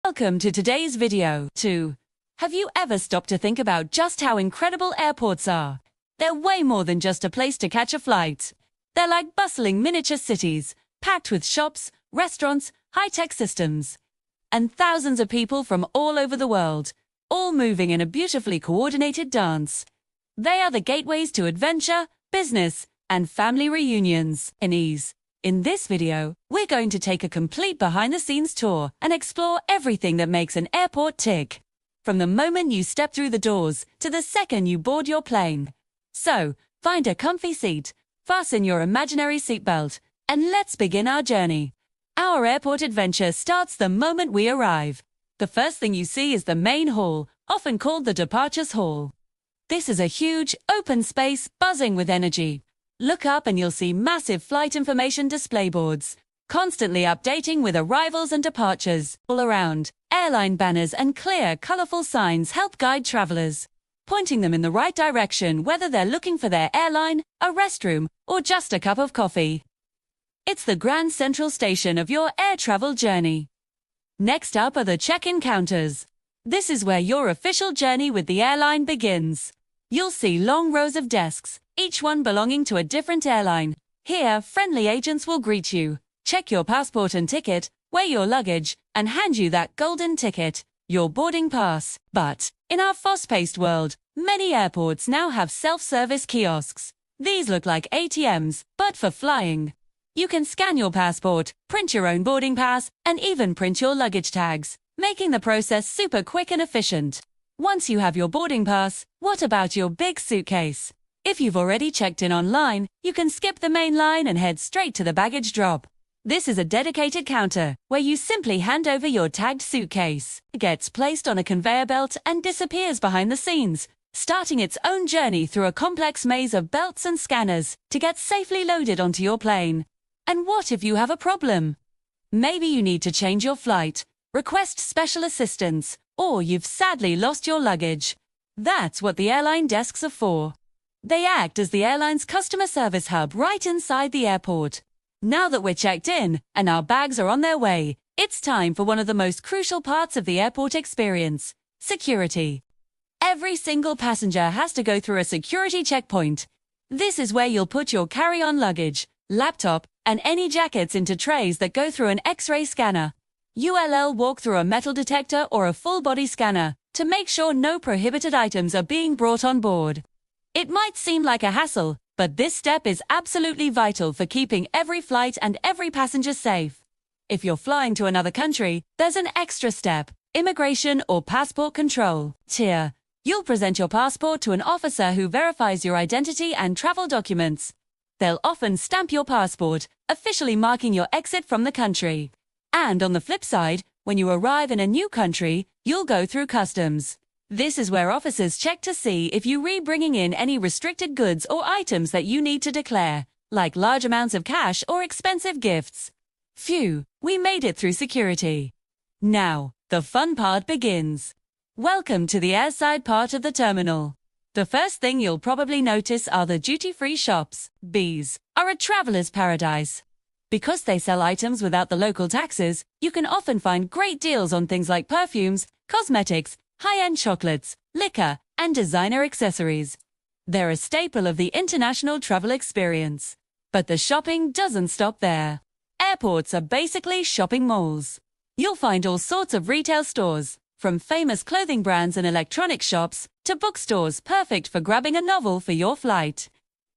Welcome to today's video. 2. Have you ever stopped to think about just how incredible airports are? They're way more than just a place to catch a flight. They're like bustling miniature cities, packed with shops, restaurants, high-tech systems, and thousands of people from all over the world, all moving in a beautifully coordinated dance. They are the gateways to adventure, business, and family reunions in ease. In this video, we're going to take a complete behind-the-scenes tour and explore everything that makes an airport tick, from the moment you step through the doors to the second you board your plane. So, find a comfy seat, fasten your imaginary seatbelt, and let's begin our journey. Our airport adventure starts the moment we arrive. The first thing you see is the main hall, often called the departures hall. This is a huge, open space buzzing with energy. Look up and you'll see massive flight information display boards, constantly updating with arrivals and departures. All around, airline banners and clear, colorful signs help guide travelers, pointing them in the right direction whether they're looking for their airline, a restroom, or just a cup of coffee. It's the grand central station of your air travel journey. Next up are the check-in counters. This is where your official journey with the airline begins. You'll see long rows of desks, each one belonging to a different airline. Here, friendly agents will greet you, check your passport and ticket, weigh your luggage, and hand you that golden ticket, your boarding pass. But, in our fast-paced world, many airports now have self-service kiosks. These look like ATMs, but for flying. You can scan your passport, print your own boarding pass, and even print your luggage tags, making the process super quick and efficient. Once you have your boarding pass, what about your big suitcase? If you've already checked in online, you can skip the main line and head straight to the baggage drop. This is a dedicated counter, where you simply hand over your tagged suitcase. It gets placed on a conveyor belt and disappears behind the scenes, starting its own journey through a complex maze of belts and scanners to get safely loaded onto your plane. And what if you have a problem? Maybe you need to change your flight, request special assistance, or you've sadly lost your luggage. That's what the airline desks are for. They act as the airline's customer service hub right inside the airport. Now that we're checked in and our bags are on their way, it's time for one of the most crucial parts of the airport experience: security. Every single passenger has to go through a security checkpoint. This is where you'll put your carry-on luggage, laptop, and any jackets into trays that go through an X-ray scanner. You'll walk through a metal detector or a full-body scanner to make sure no prohibited items are being brought on board. It might seem like a hassle, but this step is absolutely vital for keeping every flight and every passenger safe. If you're flying to another country, there's an extra step: immigration or passport control. Here, you'll present your passport to an officer who verifies your identity and travel documents. They'll often stamp your passport, officially marking your exit from the country. And on the flip side, when you arrive in a new country, you'll go through customs. This is where officers check to see if you're bringing in any restricted goods or items that you need to declare, like large amounts of cash or expensive gifts. Phew, we made it through security. Now, the fun part begins. Welcome to the airside part of the terminal. The first thing you'll probably notice are the duty-free shops. These are a traveler's paradise. Because they sell items without the local taxes, you can often find great deals on things like perfumes, cosmetics, high-end chocolates, liquor, and designer accessories. They're a staple of the international travel experience. But the shopping doesn't stop there. Airports are basically shopping malls. You'll find all sorts of retail stores, from famous clothing brands and electronic shops to bookstores perfect for grabbing a novel for your flight.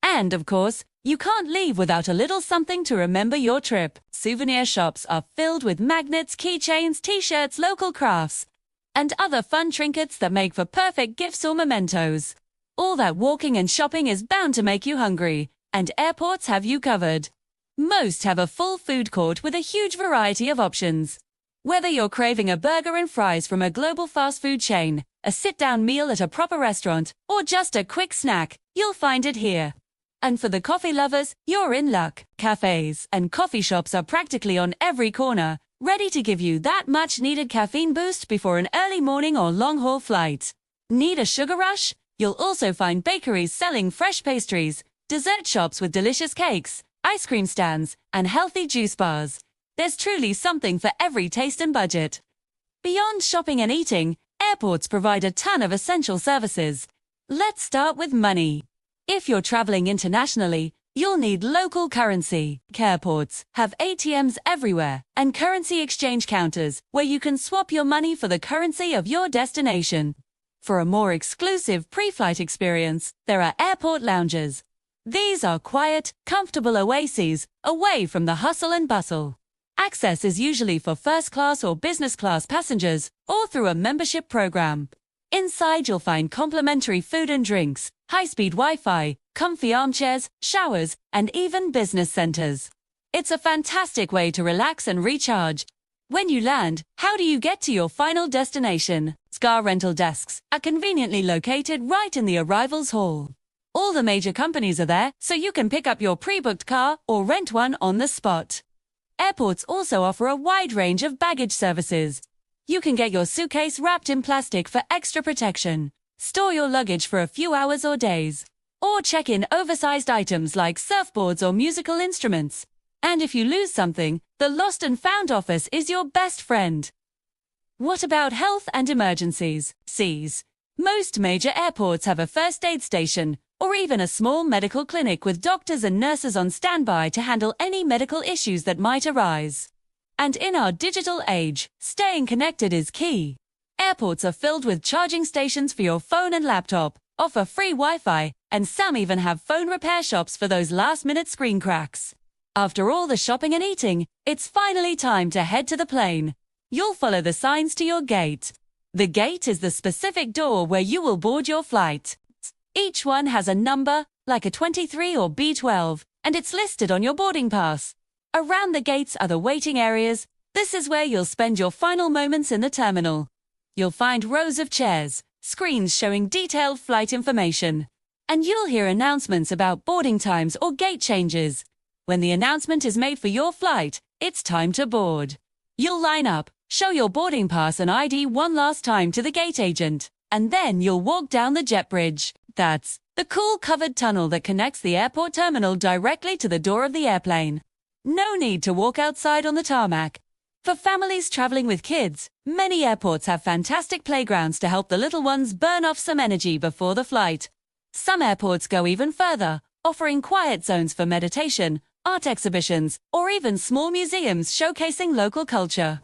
And, of course, you can't leave without a little something to remember your trip. Souvenir shops are filled with magnets, keychains, t-shirts, local crafts, and other fun trinkets that make for perfect gifts or mementos. All that walking and shopping is bound to make you hungry, and airports have you covered. Most have a full food court with a huge variety of options. Whether you're craving a burger and fries from a global fast food chain, a sit-down meal at a proper restaurant, or just a quick snack, you'll find it here. And for the coffee lovers, you're in luck. Cafes and coffee shops are practically on every corner, ready to give you that much-needed caffeine boost before an early morning or long-haul flight. Need a sugar rush? You'll also find bakeries selling fresh pastries, dessert shops with delicious cakes, ice cream stands, and healthy juice bars. There's truly something for every taste and budget. Beyond shopping and eating, airports provide a ton of essential services. Let's start with money. If you're traveling internationally, you'll need local currency. Airports have ATMs everywhere and currency exchange counters where you can swap your money for the currency of your destination. For a more exclusive pre-flight experience, there are airport lounges. These are quiet, comfortable oases away from the hustle and bustle. Access is usually for first class or business class passengers or through a membership program. Inside you'll find complimentary food and drinks, high-speed Wi-Fi, comfy armchairs, showers, and even business centers. It's a fantastic way to relax and recharge. When you land, how do you get to your final destination? Car rental desks are conveniently located right in the arrivals hall. All the major companies are there, so you can pick up your pre-booked car or rent one on the spot. Airports also offer a wide range of baggage services. You can get your suitcase wrapped in plastic for extra protection, store your luggage for a few hours or days, or check in oversized items like surfboards or musical instruments. And if you lose something, the Lost and Found office is your best friend. What about health and emergencies? Most major airports have a first aid station, or even a small medical clinic with doctors and nurses on standby to handle any medical issues that might arise. And in our digital age, staying connected is key. Airports are filled with charging stations for your phone and laptop, offer free Wi-Fi, and some even have phone repair shops for those last-minute screen cracks. After all the shopping and eating, it's finally time to head to the plane. You'll follow the signs to your gate. The gate is the specific door where you will board your flight. Each one has a number, like a 23 or B12, and it's listed on your boarding pass. Around the gates are the waiting areas. This is where you'll spend your final moments in the terminal. You'll find rows of chairs, screens showing detailed flight information, and you'll hear announcements about boarding times or gate changes. When the announcement is made for your flight, it's time to board. You'll line up, show your boarding pass and ID one last time to the gate agent, and then you'll walk down the jet bridge. That's the cool covered tunnel that connects the airport terminal directly to the door of the airplane. No need to walk outside on the tarmac. For families traveling with kids, many airports have fantastic playgrounds to help the little ones burn off some energy before the flight. Some airports go even further, offering quiet zones for meditation, art exhibitions, or even small museums showcasing local culture.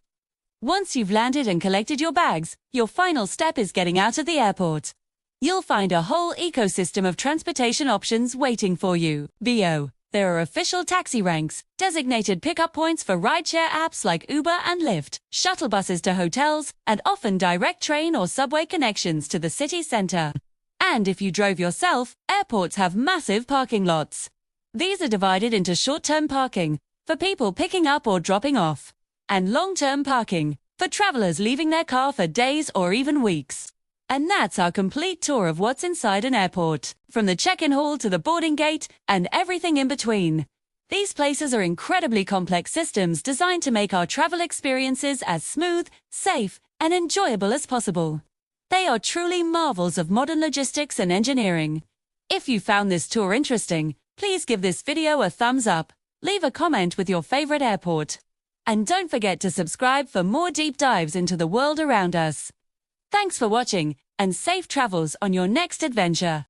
Once you've landed and collected your bags, your final step is getting out of the airport. You'll find a whole ecosystem of transportation options waiting for you. There are official taxi ranks, designated pickup points for rideshare apps like Uber and Lyft, shuttle buses to hotels, and often direct train or subway connections to the city center. And if you drove yourself, airports have massive parking lots. These are divided into short-term parking, for people picking up or dropping off, and long-term parking, for travelers leaving their car for days or even weeks. And that's our complete tour of what's inside an airport, from the check-in hall to the boarding gate and everything in between. These places are incredibly complex systems designed to make our travel experiences as smooth, safe, and enjoyable as possible. They are truly marvels of modern logistics and engineering. If you found this tour interesting, please give this video a thumbs up, leave a comment with your favorite airport, and don't forget to subscribe for more deep dives into the world around us. Thanks for watching, and safe travels on your next adventure.